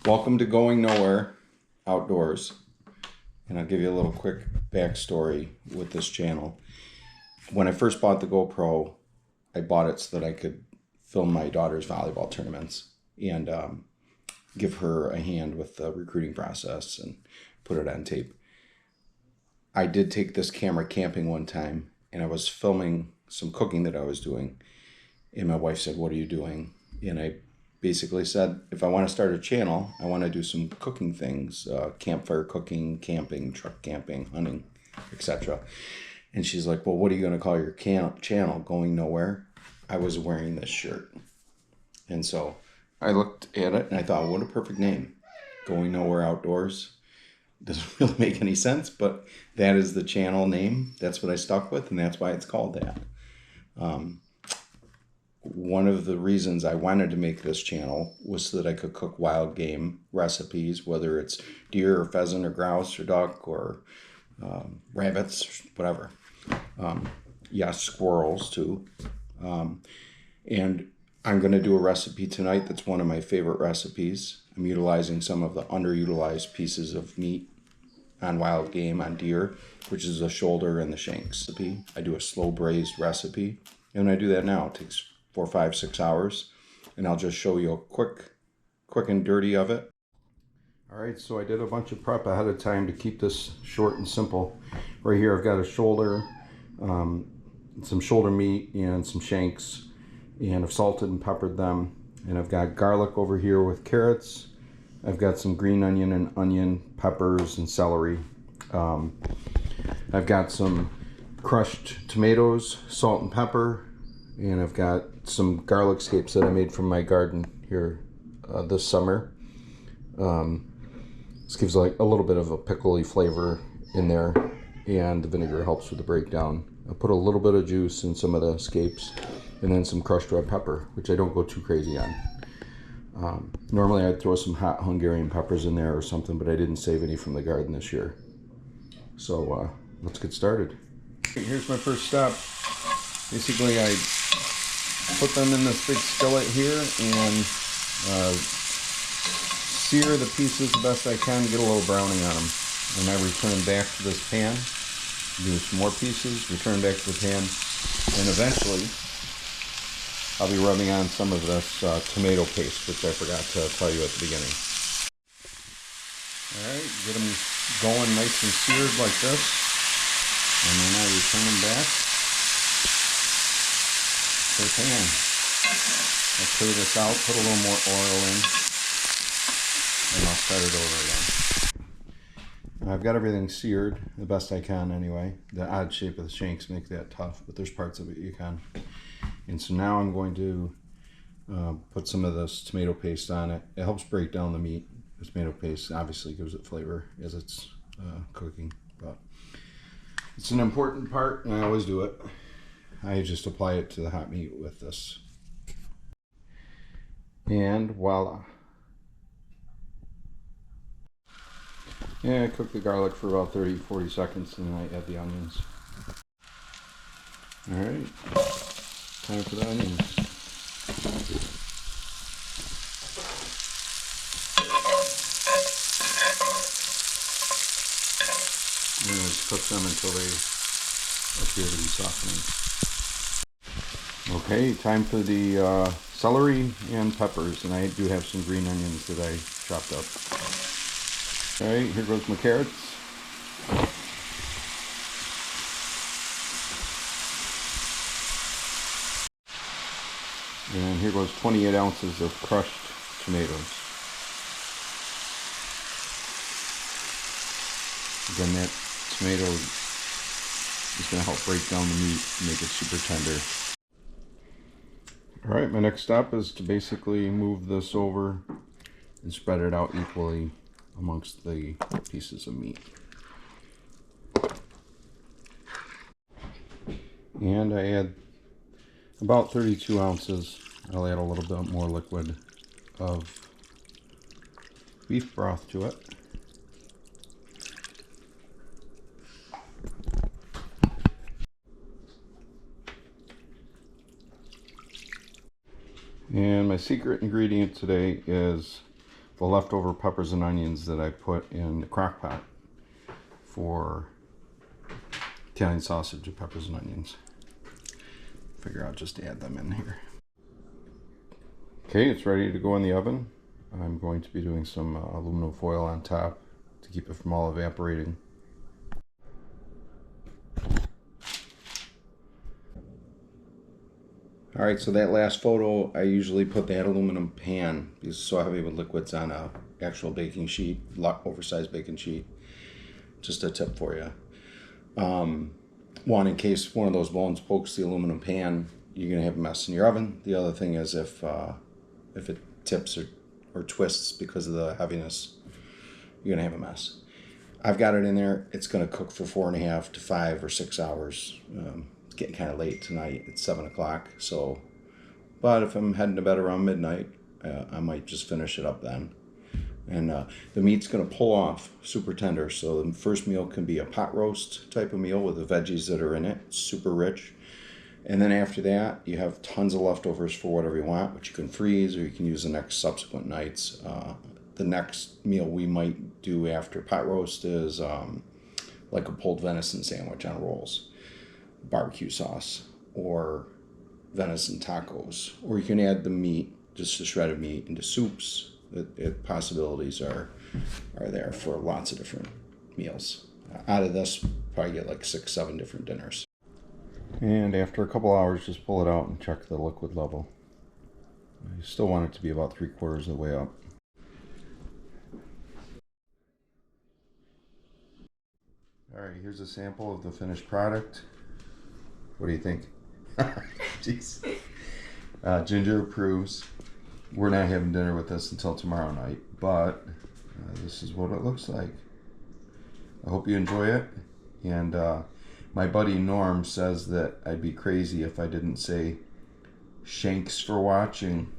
Welcome to Going Nowhere Outdoors, and I'll give you a little quick backstory with this channel. When I first bought the GoPro, I bought it so that I could film my daughter's volleyball tournaments and give her a hand with the recruiting process and put it on tape. I did take this camera camping one time, and I was filming some cooking that I was doing, and my wife said, "What are you doing?" And I basically said, if I want to start a channel, I want to do some cooking things, campfire cooking, camping, truck camping, hunting, etc. And she's like, "Well, what are you going to call your channel? Going Nowhere?" I was wearing this shirt. And so I looked at it and I thought, what a perfect name. Going Nowhere Outdoors. Doesn't really make any sense, but that is the channel name. That's what I stuck with, and that's why it's called that. One of the reasons I wanted to make this channel was so that I could cook wild game recipes, whether it's deer or pheasant or grouse or duck or rabbits, whatever. Yes, squirrels too. And I'm going to do a recipe tonight that's one of my favorite recipes. I'm utilizing some of the underutilized pieces of meat on wild game, on deer, which is the shoulder and the shanks. I do a slow braised recipe, and I do that now. It takes 4, 5, 6 hours, and I'll just show you a quick and dirty of it. All right, so I did a bunch of prep ahead of time to keep this short and simple. Right here I've got a shoulder, some shoulder meat and some shanks, and I've salted and peppered them. And I've got garlic over here with carrots. I've got some green onion and onion, peppers and celery. I've got some crushed tomatoes, salt and pepper, and I've got some garlic scapes that I made from my garden here this summer. This gives like a little bit of a pickly flavor in there, and the vinegar helps with the breakdown. I put a little bit of juice in some of the scapes, and then some crushed red pepper, which I don't go too crazy on. Normally I'd throw some hot Hungarian peppers in there or something, but I didn't save any from the garden this year. So let's get started. Here's my first step. Basically I put them in this big skillet here and sear the pieces the best I can, get a little browning on them. And I return back to this pan, do some more pieces, return back to the pan, and eventually I'll be rubbing on some of this tomato paste, which I forgot to tell you at the beginning. Alright, get them going nice and seared like this, and then I return them back to the pan. I'll clear this out, put a little more oil in, and I'll start it over again. I've got everything seared the best I can anyway. The odd shape of the shanks make that tough, but there's parts of it you can. And so now I'm going to put some of this tomato paste on it. It helps break down the meat. The tomato paste obviously gives it flavor as it's cooking, but it's an important part, and I always do it. I just apply it to the hot meat with this. And voila. Yeah, I cook the garlic for about 30-40 seconds, and then I add the onions. Alright, time for the onions. And just cook them until they appear to be softening. Okay, time for the celery and peppers, and I do have some green onions that I chopped up. Alright, here goes my carrots. And here goes 28 ounces of crushed tomatoes. Again, that tomato is going to help break down the meat and make it super tender. Alright, my next step is to basically move this over and spread it out equally amongst the pieces of meat. And I add about 32 ounces. I'll add a little bit more liquid of beef broth to it. And my secret ingredient today is the leftover peppers and onions that I put in the crock pot for Italian sausage and peppers and onions. Figure I'll just add them in here. Okay, it's ready to go in the oven. I'm going to be doing some aluminum foil on top to keep it from all evaporating. Alright, so that last photo, I usually put that aluminum pan, because it's so heavy with liquids, on a actual baking sheet, oversized baking sheet. Just a tip for you. One, in case one of those bones pokes the aluminum pan, you're going to have a mess in your oven. The other thing is if it tips or twists because of the heaviness, you're going to have a mess. I've got it in there. It's going to cook for 4.5 to 5 or 6 hours. It's getting kind of late tonight. It's 7 o'clock. So, but if I'm heading to bed around midnight, I might just finish it up then. And the meat's going to pull off super tender. So the first meal can be a pot roast type of meal with the veggies that are in it. It's super rich. And then after that, you have tons of leftovers for whatever you want, which you can freeze or you can use the next subsequent nights. The next meal we might do after pot roast is like a pulled venison sandwich on rolls, barbecue sauce, or venison tacos. Or you can add the meat, just the shredded meat, into soups. Possibilities are there for lots of different meals. Out of this, probably get like 6-7 different dinners. And after a couple hours, just pull it out and check the liquid level. You still want it to be about 3/4 of the way up. Alright, here's a sample of the finished product. What do you think? Jeez. Ginger approves. We're not having dinner with us until tomorrow night, but this is what it looks like. I hope you enjoy it. And my buddy Norm says that I'd be crazy if I didn't say Shanks for watching.